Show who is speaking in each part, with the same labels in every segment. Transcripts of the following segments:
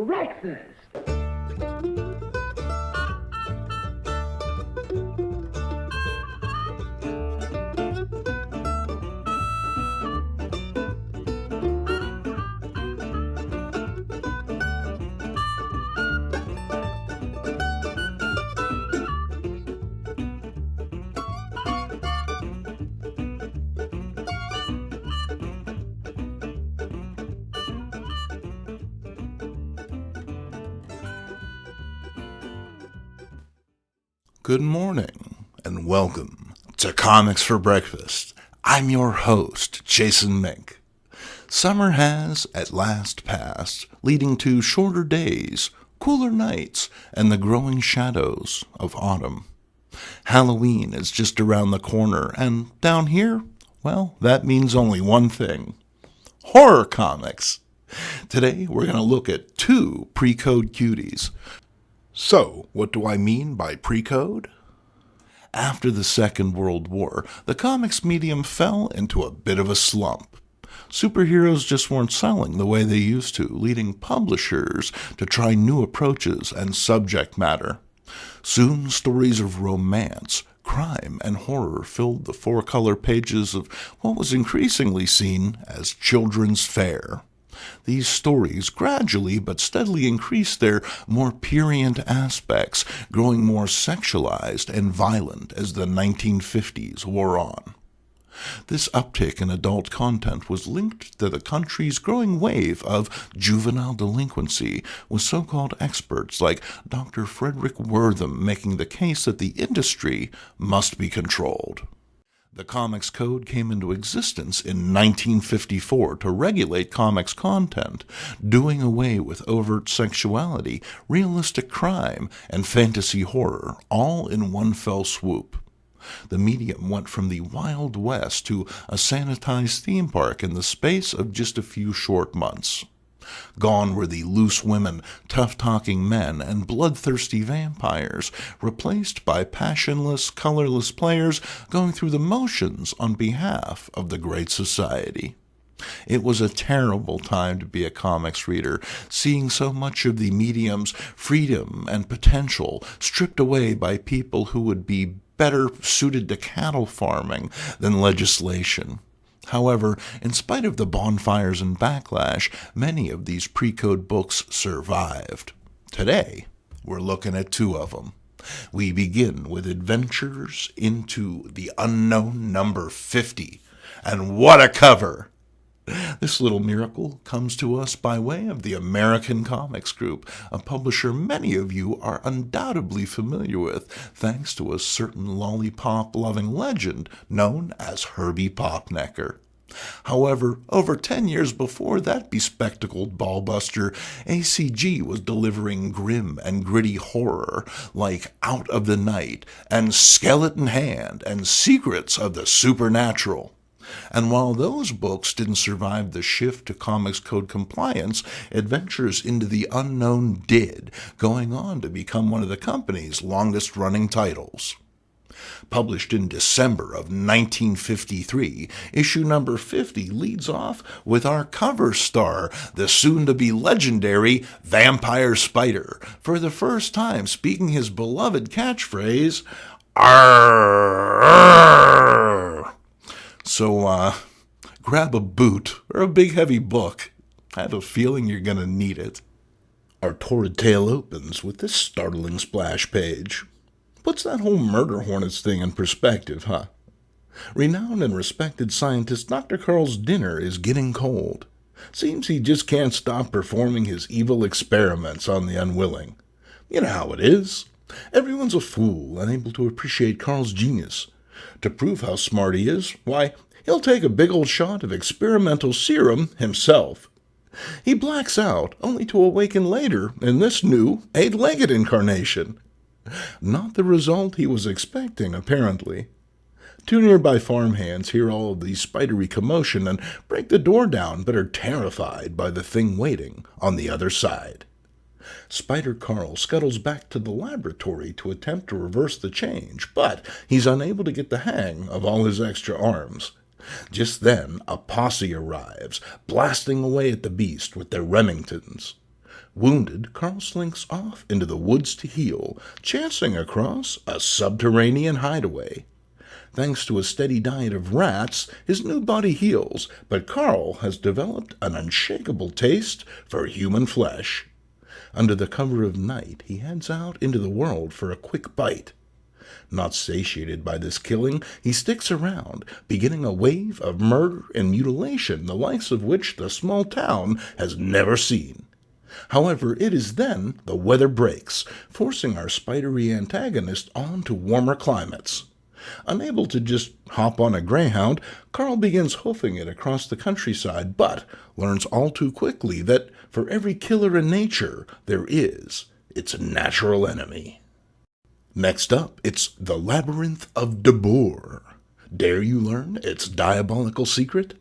Speaker 1: breakfast.
Speaker 2: Good morning, and welcome to Comics for Breakfast. I'm your host, Jason Mink. Summer has at last passed, leading to shorter days, cooler nights, and the growing shadows of autumn. Halloween is just around the corner, and down here, well, that means only one thing: horror comics. Today, we're going to look at two pre-code cuties. So, what do I mean by pre-code? After the Second World War, the comics medium fell into a bit of a slump. Superheroes just weren't selling the way they used to, leading publishers to try new approaches and subject matter. Soon, stories of romance, crime, and horror filled the four-color pages of what was increasingly seen as children's fare. These stories gradually but steadily increased their more prurient aspects, growing more sexualized and violent as the 1950s wore on. This uptick in adult content was linked to the country's growing wave of juvenile delinquency, with so-called experts like Dr. Frederick Wortham making the case that the industry must be controlled. The Comics Code came into existence in 1954 to regulate comics content, doing away with overt sexuality, realistic crime, and fantasy horror, all in one fell swoop. The medium went from the Wild West to a sanitized theme park in the space of just a few short months. Gone were the loose women, tough-talking men, and bloodthirsty vampires, replaced by passionless, colorless players going through the motions on behalf of the Great Society. It was a terrible time to be a comics reader, seeing so much of the medium's freedom and potential stripped away by people who would be better suited to cattle farming than legislation. However, in spite of the bonfires and backlash, many of these pre-code books survived. Today, we're looking at two of them. We begin with Adventures into the Unknown number 50. And what a cover! This little miracle comes to us by way of the American Comics Group, a publisher many of you are undoubtedly familiar with, thanks to a certain lollipop-loving legend known as Herbie Popnecker. However, over 10 years before that bespectacled ballbuster, ACG was delivering grim and gritty horror like Out of the Night and Skeleton Hand and Secrets of the Supernatural. And while those books didn't survive the shift to Comics Code compliance, Adventures into the Unknown did, going on to become one of the company's longest-running titles. Published in December of 1953, issue number 50 leads off with our cover star, the soon-to-be legendary Vampire Spider, for the first time speaking his beloved catchphrase, "Arr, arr." So, grab a boot or a big heavy book. I have a feeling you're going to need it. Our Torah Tale opens with this startling splash page. Puts that whole murder hornets thing in perspective, huh? Renowned and respected scientist Dr. Carl's dinner is getting cold. Seems he just can't stop performing his evil experiments on the unwilling. You know how it is. Everyone's a fool, unable to appreciate Carl's genius. To prove how smart he is, why, he'll take a big old shot of experimental serum himself. He blacks out, only to awaken later in this new, 8-legged incarnation. Not the result he was expecting, apparently. Two nearby farmhands hear all of the spidery commotion and break the door down, but are terrified by the thing waiting on the other side. Spider Carl scuttles back to the laboratory to attempt to reverse the change, but he's unable to get the hang of all his extra arms. Just then, a posse arrives, blasting away at the beast with their Remingtons. Wounded, Carl slinks off into the woods to heal, chancing across a subterranean hideaway. Thanks to a steady diet of rats, his new body heals, but Carl has developed an unshakable taste for human flesh. Under the cover of night, he heads out into the world for a quick bite. Not satiated by this killing, he sticks around, beginning a wave of murder and mutilation the likes of which the small town has never seen. However, it is then the weather breaks, forcing our spidery antagonist on to warmer climates. Unable to just hop on a greyhound, Carl begins hoofing it across the countryside, but learns all too quickly that for every killer in nature, there is its natural enemy. Next up, it's the Labyrinth of Deboer. Dare you learn its diabolical secret?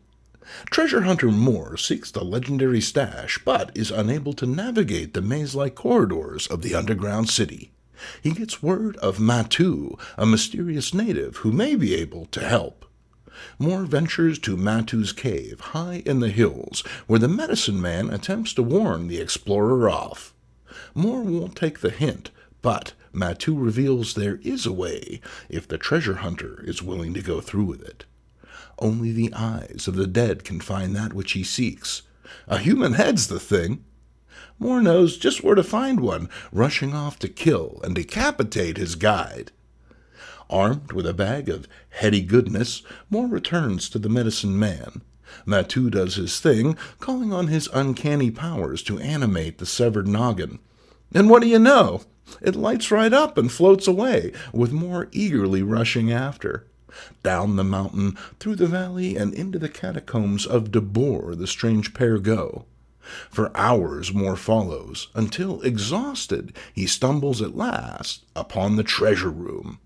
Speaker 2: Treasure hunter Moore seeks the legendary stash, but is unable to navigate the maze-like corridors of the underground city. He gets word of Matu, a mysterious native who may be able to help. Moore ventures to Matu's cave, high in the hills, where the medicine man attempts to warn the explorer off. Moore won't take the hint, but Matu reveals there is a way if the treasure hunter is willing to go through with it. Only the eyes of the dead can find that which he seeks. A human head's the thing. Moore knows just where to find one, rushing off to kill and decapitate his guide. Armed with a bag of heady goodness, Moore returns to the medicine man. Matu does his thing, calling on his uncanny powers to animate the severed noggin. And what do you know? It lights right up and floats away, with Moore eagerly rushing after. Down the mountain, through the valley, and into the catacombs of Deboer the strange pair go. For hours Moore follows, until, exhausted, he stumbles at last upon the treasure room.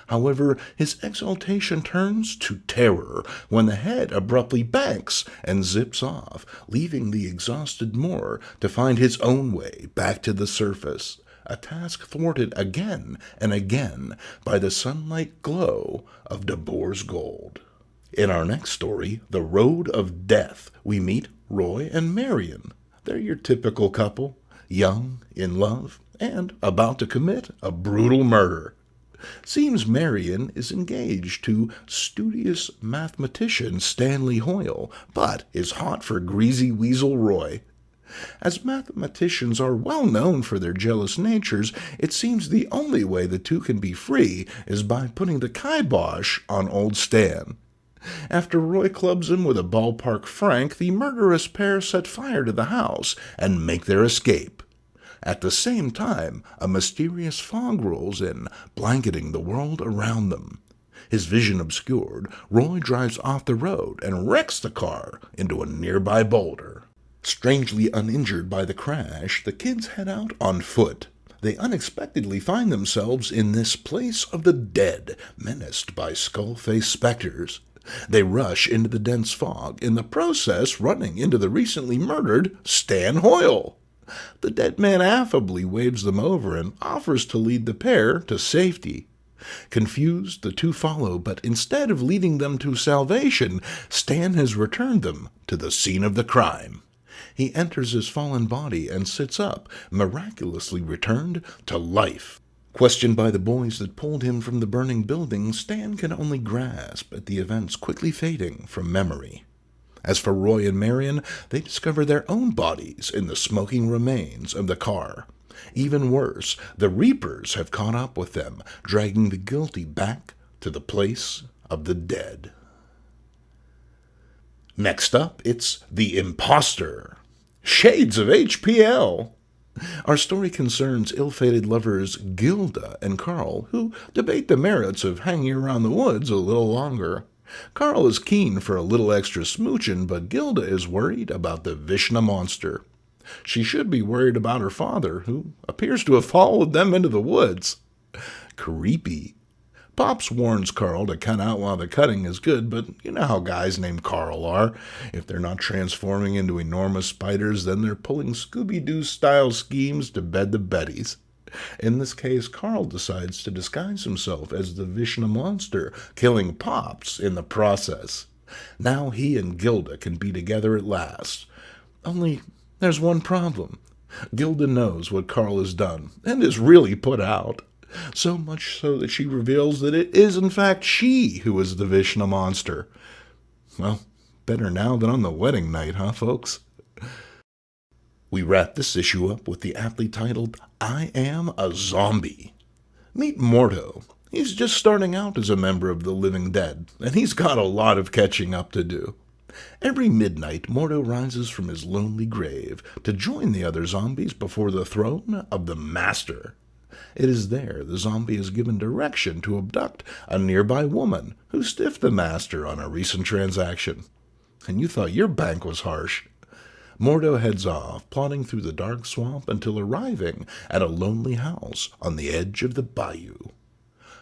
Speaker 2: However, his exultation turns to terror when the head abruptly banks and zips off, leaving the exhausted Moore to find his own way back to the surface, a task thwarted again and again by the sunlight glow of Deboer's gold. In our next story, The Road of Death, we meet Roy and Marion. They're your typical couple, young, in love, and about to commit a brutal murder. Seems Marion is engaged to studious mathematician Stanley Hoyle, but is hot for greasy weasel Roy. As mathematicians are well known for their jealous natures, it seems the only way the two can be free is by putting the kibosh on old Stan. After Roy clubs him with a ballpark franc, the murderous pair set fire to the house and make their escape. At the same time, a mysterious fog rolls in, blanketing the world around them. His vision obscured, Roy drives off the road and wrecks the car into a nearby boulder. Strangely uninjured by the crash, the kids head out on foot. They unexpectedly find themselves in this place of the dead, menaced by skull-faced specters. They rush into the dense fog, in the process running into the recently murdered Stan Hoyle. The dead man affably waves them over and offers to lead the pair to safety. Confused, the two follow, but instead of leading them to salvation, Stan has returned them to the scene of the crime. He enters his fallen body and sits up, miraculously returned to life. Questioned by the boys that pulled him from the burning building, Stan can only grasp at the events quickly fading from memory. As for Roy and Marion, they discover their own bodies in the smoking remains of the car. Even worse, the Reapers have caught up with them, dragging the guilty back to the place of the dead. Next up, it's The Imposter. Shades of HPL. Our story concerns ill-fated lovers Gilda and Carl, who debate the merits of hanging around the woods a little longer. Carl is keen for a little extra smooching, but Gilda is worried about the Vishnu monster. She should be worried about her father, who appears to have followed them into the woods. Creepy. Pops warns Carl to cut out while the cutting is good, but you know how guys named Carl are. If they're not transforming into enormous spiders, then they're pulling Scooby-Doo-style schemes to bed the Bettys. In this case, Carl decides to disguise himself as the Vishnu monster, killing Pops in the process. Now he and Gilda can be together at last. Only there's one problem. Gilda knows what Carl has done, and is really put out. So much so that she reveals that it is in fact she who is the Vishnu monster. Well, better now than on the wedding night, huh, folks? We wrap this issue up with the aptly titled, I Am a Zombie. Meet Mordo. He's just starting out as a member of the living dead, and he's got a lot of catching up to do. Every midnight, Mordo rises from his lonely grave to join the other zombies before the throne of the Master. It is there the zombie is given direction to abduct a nearby woman who stiffed the Master on a recent transaction. And you thought your bank was harsh. Mordo heads off, plodding through the dark swamp until arriving at a lonely house on the edge of the bayou.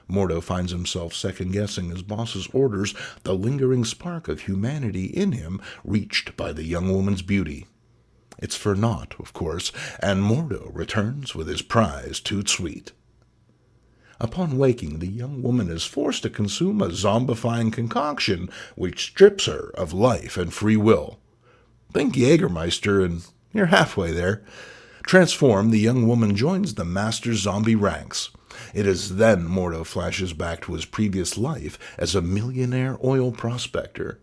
Speaker 2: Mordo finds himself second-guessing his boss's orders, the lingering spark of humanity in him reached by the young woman's beauty. It's for naught, of course, and Mordo returns with his prize toot sweet. Upon waking, the young woman is forced to consume a zombifying concoction which strips her of life and free will. Think Jägermeister, and you're halfway there. Transformed, the young woman joins the Master's zombie ranks. It is then Mordo flashes back to his previous life as a millionaire oil prospector.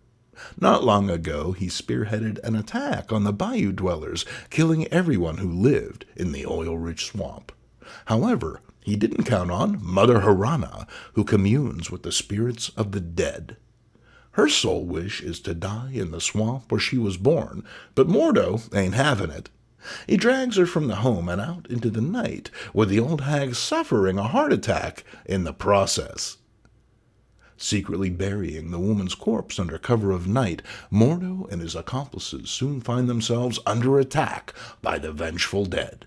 Speaker 2: Not long ago, he spearheaded an attack on the bayou dwellers, killing everyone who lived in the oil-rich swamp. However, he didn't count on Mother Harana, who communes with the spirits of the dead. Her sole wish is to die in the swamp where she was born, but Mordo ain't having it. He drags her from the home and out into the night, with the old hag suffering a heart attack in the process. Secretly burying the woman's corpse under cover of night, Mordo and his accomplices soon find themselves under attack by the vengeful dead.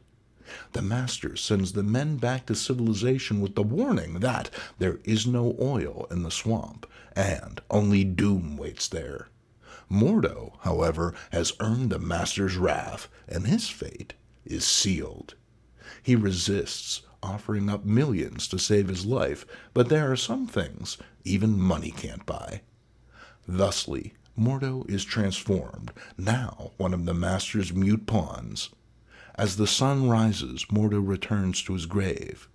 Speaker 2: The Master sends the men back to civilization with the warning that there is no oil in the swamp, and only doom waits there. Mordo, however, has earned the Master's wrath, and his fate is sealed. He resists, offering up millions to save his life, but there are some things even money can't buy. Thusly, Mordo is transformed, now one of the Master's mute pawns. As the sun rises, Mordo returns to his grave.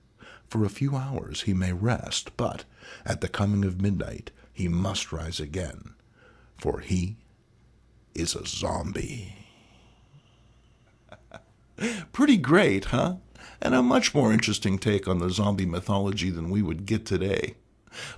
Speaker 2: For a few hours he may rest, but at the coming of midnight he must rise again, for he is a zombie. Pretty great, huh? And a much more interesting take on the zombie mythology than we would get today.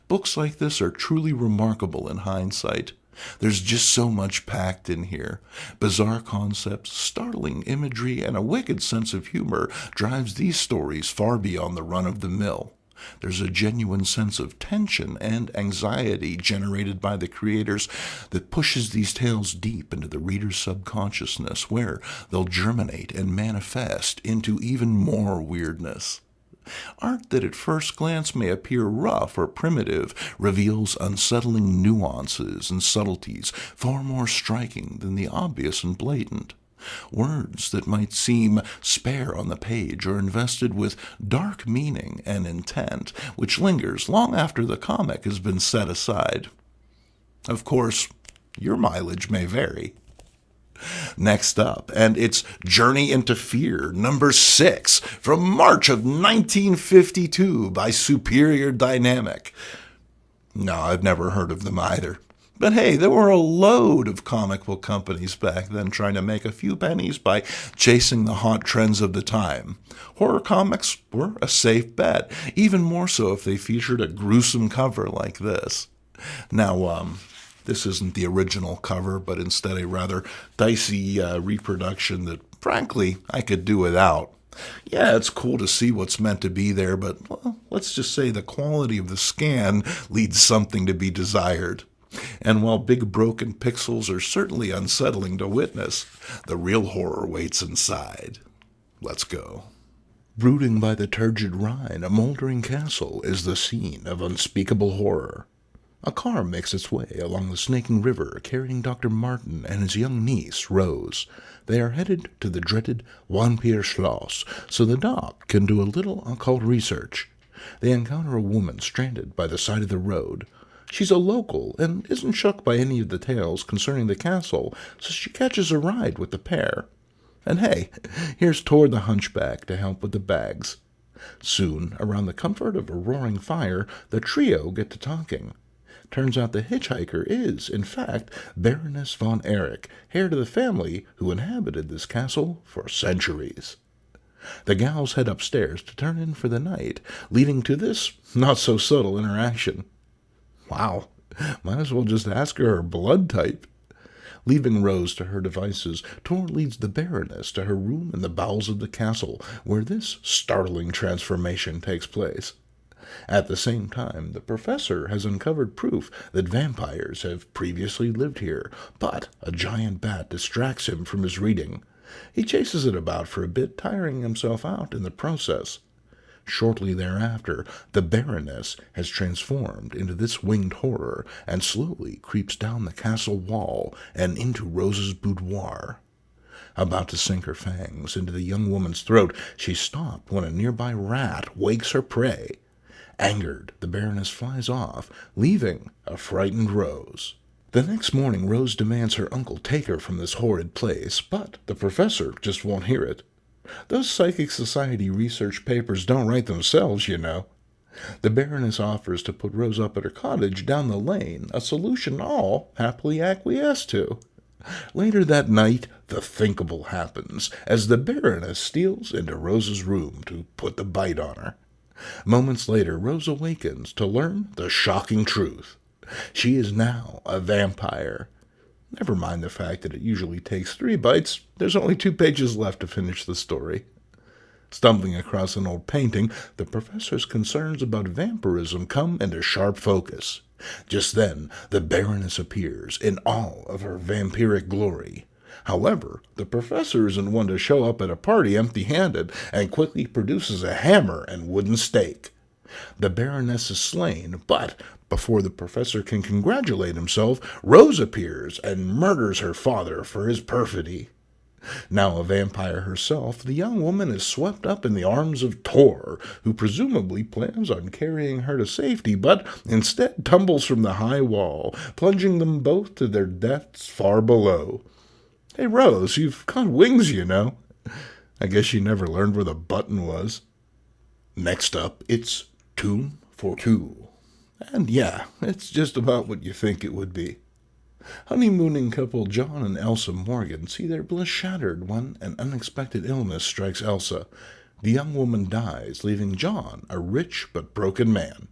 Speaker 2: Books like this are truly remarkable in hindsight. There's just so much packed in here. Bizarre concepts, startling imagery, and a wicked sense of humor drives these stories far beyond the run-of-the-mill. There's a genuine sense of tension and anxiety generated by the creators that pushes these tales deep into the reader's subconsciousness, where they'll germinate and manifest into even more weirdness. Art that at first glance may appear rough or primitive reveals unsettling nuances and subtleties far more striking than the obvious and blatant. Words that might seem spare on the page are invested with dark meaning and intent, which lingers long after the comic has been set aside. Of course, your mileage may vary. Next up, and it's Journey into Fear, number 6, from March of 1952 by Superior Dynamic. No, I've never heard of them either. But hey, there were a load of comic book companies back then trying to make a few pennies by chasing the hot trends of the time. Horror comics were a safe bet, even more so if they featured a gruesome cover like this. Now, this isn't the original cover, but instead a rather dicey reproduction that, frankly, I could do without. Yeah, it's cool to see what's meant to be there, but well, let's just say the quality of the scan leaves something to be desired. And while big broken pixels are certainly unsettling to witness, the real horror waits inside. Let's go. Brooding by the turgid Rhine, a moldering castle is the scene of unspeakable horror. A car makes its way along the snaking river, carrying Dr. Martin and his young niece, Rose. They are headed to the dreaded Vampir Schloss, so the doc can do a little occult research. They encounter a woman stranded by the side of the road. She's a local and isn't shook by any of the tales concerning the castle, so she catches a ride with the pair. And hey, here's Tor the Hunchback to help with the bags. Soon, around the comfort of a roaring fire, the trio get to talking. Turns out the hitchhiker is, in fact, Baroness von Erich, heir to the family who inhabited this castle for centuries. The gals head upstairs to turn in for the night, leading to this not-so-subtle interaction. Wow, might as well just ask her blood type. Leaving Rose to her devices, Tor leads the Baroness to her room in the bowels of the castle, where this startling transformation takes place. At the same time, the professor has uncovered proof that vampires have previously lived here, but a giant bat distracts him from his reading. He chases it about for a bit, tiring himself out in the process. Shortly thereafter, the Baroness has transformed into this winged horror and slowly creeps down the castle wall and into Rose's boudoir. About to sink her fangs into the young woman's throat, she stopped when a nearby rat wakes her prey. Angered, the Baroness flies off, leaving a frightened Rose. The next morning, Rose demands her uncle take her from this horrid place, but the professor just won't hear it. Those Psychic Society research papers don't write themselves, you know. The Baroness offers to put Rose up at her cottage down the lane, a solution all happily acquiesce to. Later that night, the thinkable happens, as the Baroness steals into Rose's room to put the bite on her. Moments later, Rose awakens to learn the shocking truth. She is now a vampire. Never mind the fact that it usually takes 3 bites, there's only 2 pages left to finish the story. Stumbling across an old painting, the professor's concerns about vampirism come into sharp focus. Just then, the Baroness appears in all of her vampiric glory. However, the professor isn't one to show up at a party empty-handed and quickly produces a hammer and wooden stake. The Baroness is slain, but before the professor can congratulate himself, Rose appears and murders her father for his perfidy. Now a vampire herself, the young woman is swept up in the arms of Tor, who presumably plans on carrying her to safety, but instead tumbles from the high wall, plunging them both to their deaths far below. Hey, Rose, you've got wings, you know. I guess you never learned where the button was. Next up, it's Tomb for Two. And yeah, it's just about what you think it would be. Honeymooning couple John and Elsa Morgan see their bliss shattered when an unexpected illness strikes Elsa. The young woman dies, leaving John a rich but broken man.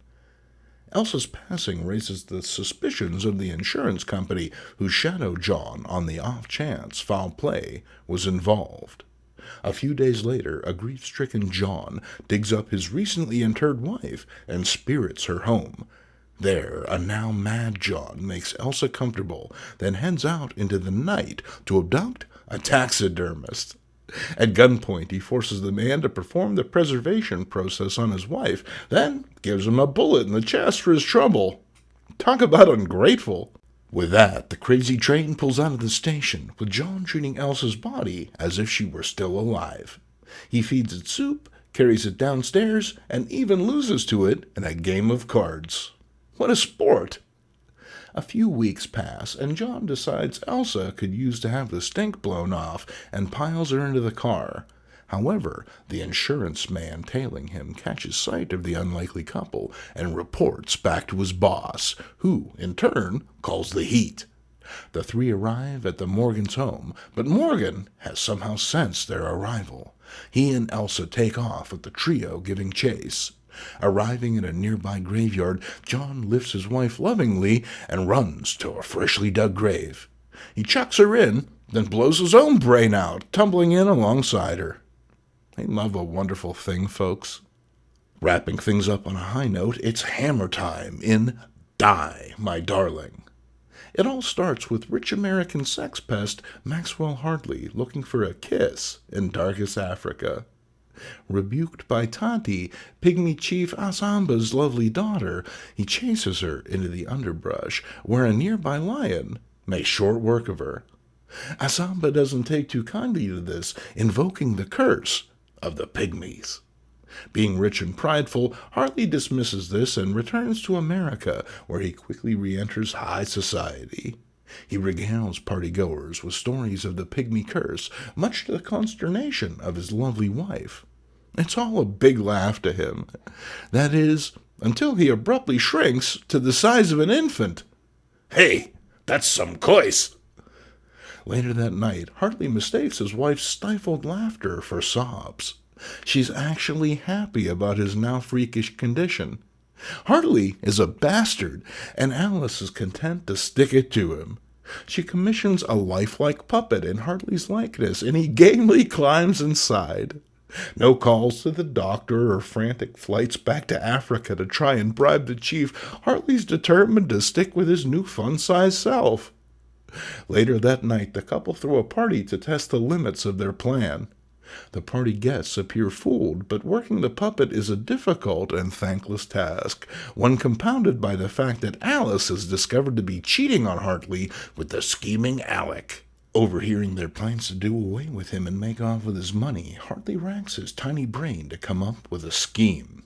Speaker 2: Elsa's passing raises the suspicions of the insurance company, who shadow John on the off chance foul play was involved. A few days later, a grief-stricken John digs up his recently interred wife and spirits her home. There, a now mad John makes Elsa comfortable, then heads out into the night to abduct a taxidermist. At gunpoint, he forces the man to perform the preservation process on his wife, then gives him a bullet in the chest for his trouble. Talk about ungrateful. With that, the crazy train pulls out of the station, with John treating Elsa's body as if she were still alive. He feeds it soup, carries it downstairs, and even loses to it in a game of cards. What a sport! A few weeks pass, and John decides Elsa could use to have the stink blown off and piles her into the car. However, the insurance man tailing him catches sight of the unlikely couple and reports back to his boss, who, in turn, calls the heat. The 3 arrive at the Morgans' home, but Morgan has somehow sensed their arrival. He and Elsa take off with the trio giving chase. Arriving at a nearby graveyard, John lifts his wife lovingly and runs to a freshly dug grave. He chucks her in, then blows his own brain out, tumbling in alongside her. Ain't love a wonderful thing, folks? Wrapping things up on a high note, it's hammer time in Die, My Darling. It all starts with rich American sex pest Maxwell Hartley looking for a kiss in darkest Africa. Rebuked by Tati, Pygmy Chief Asamba's lovely daughter, he chases her into the underbrush, where a nearby lion makes short work of her. Asamba doesn't take too kindly to this, invoking the curse of the Pygmies. Being rich and prideful, Hartley dismisses this and returns to America, where he quickly re-enters high society. He regales partygoers with stories of the pygmy curse, much to the consternation of his lovely wife. It's all a big laugh to him. That is, until he abruptly shrinks to the size of an infant. "Hey, that's some coice!" Later that night, Hartley mistakes his wife's stifled laughter for sobs. She's actually happy about his now freakish condition. Hartley is a bastard, and Alice is content to stick it to him. She commissions a lifelike puppet in Hartley's likeness, and he gamely climbs inside. No calls to the doctor or frantic flights back to Africa to try and bribe the chief. Hartley's determined to stick with his new fun-sized self. Later that night, the couple throw a party to test the limits of their plan. The party guests appear fooled, but working the puppet is a difficult and thankless task, one compounded by the fact that Alice is discovered to be cheating on Hartley with the scheming Alec. Overhearing their plans to do away with him and make off with his money, Hartley racks his tiny brain to come up with a scheme.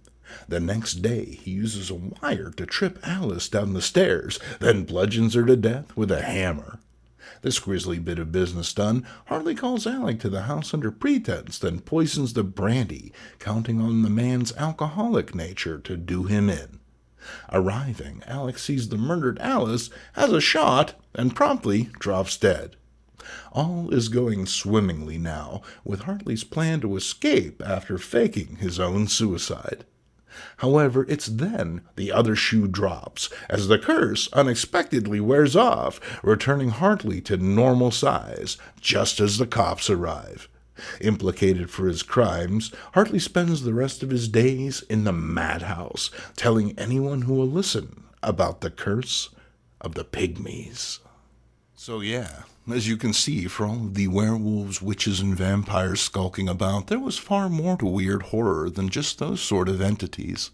Speaker 2: The next day, he uses a wire to trip Alice down the stairs, then bludgeons her to death with a hammer. This grisly bit of business done, Hartley calls Alec to the house under pretense, then poisons the brandy, counting on the man's alcoholic nature to do him in. Arriving, Alec sees the murdered Alice, has a shot, and promptly drops dead. All is going swimmingly now, with Hartley's plan to escape after faking his own suicide. However, it's then the other shoe drops, as the curse unexpectedly wears off, returning Hartley to normal size, just as the cops arrive. Implicated for his crimes, Hartley spends the rest of his days in the madhouse, telling anyone who will listen about the curse of the pygmies. So yeah, as you can see, for all of the werewolves, witches, and vampires skulking about, there was far more to weird horror than just those sort of entities.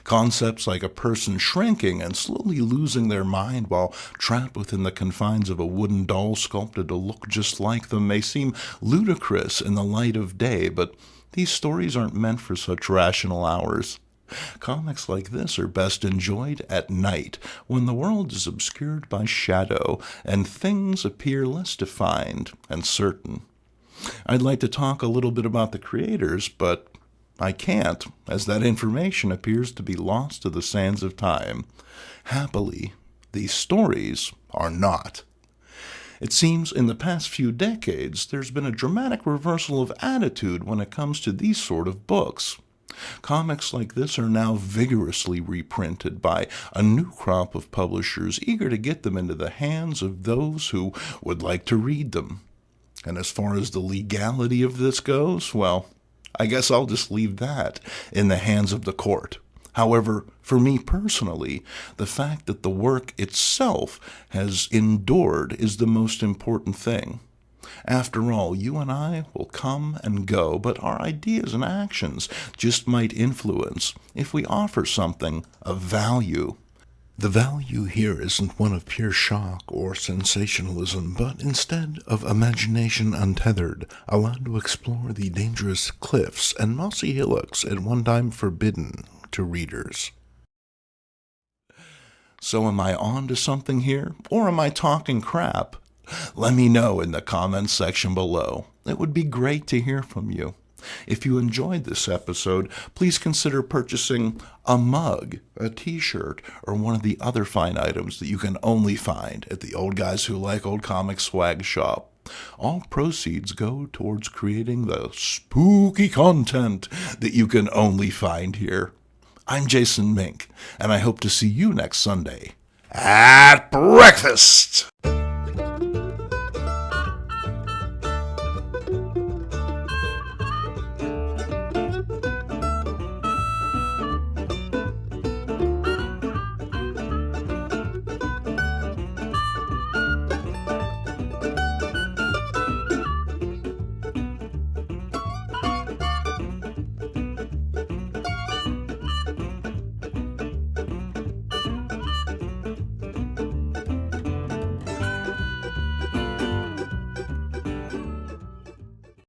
Speaker 2: Concepts like a person shrinking and slowly losing their mind while trapped within the confines of a wooden doll sculpted to look just like them may seem ludicrous in the light of day, but these stories aren't meant for such rational hours. Comics like this are best enjoyed at night, when the world is obscured by shadow and things appear less defined and certain. I'd like to talk a little bit about the creators, but I can't, as that information appears to be lost to the sands of time. Happily, these stories are not. It seems in the past few decades there's been a dramatic reversal of attitude when it comes to these sort of books. Comics like this are now vigorously reprinted by a new crop of publishers eager to get them into the hands of those who would like to read them. And as far as the legality of this goes, well, I guess I'll just leave that in the hands of the court. However, for me personally, the fact that the work itself has endured is the most important thing. After all, you and I will come and go, but our ideas and actions just might influence if we offer something of value. The value here isn't one of pure shock or sensationalism, but instead of imagination untethered, allowed to explore the dangerous cliffs and mossy hillocks at one time forbidden to readers. So am I on to something here, or am I talking crap? Let me know in the comments section below. It would be great to hear from you. If you enjoyed this episode, please consider purchasing a mug, a t-shirt, or one of the other fine items that you can only find at the Old Guys Who Like Old Comics swag shop. All proceeds go towards creating the spooky content that you can only find here. I'm Jason Mink, and I hope to see you next Sunday at breakfast.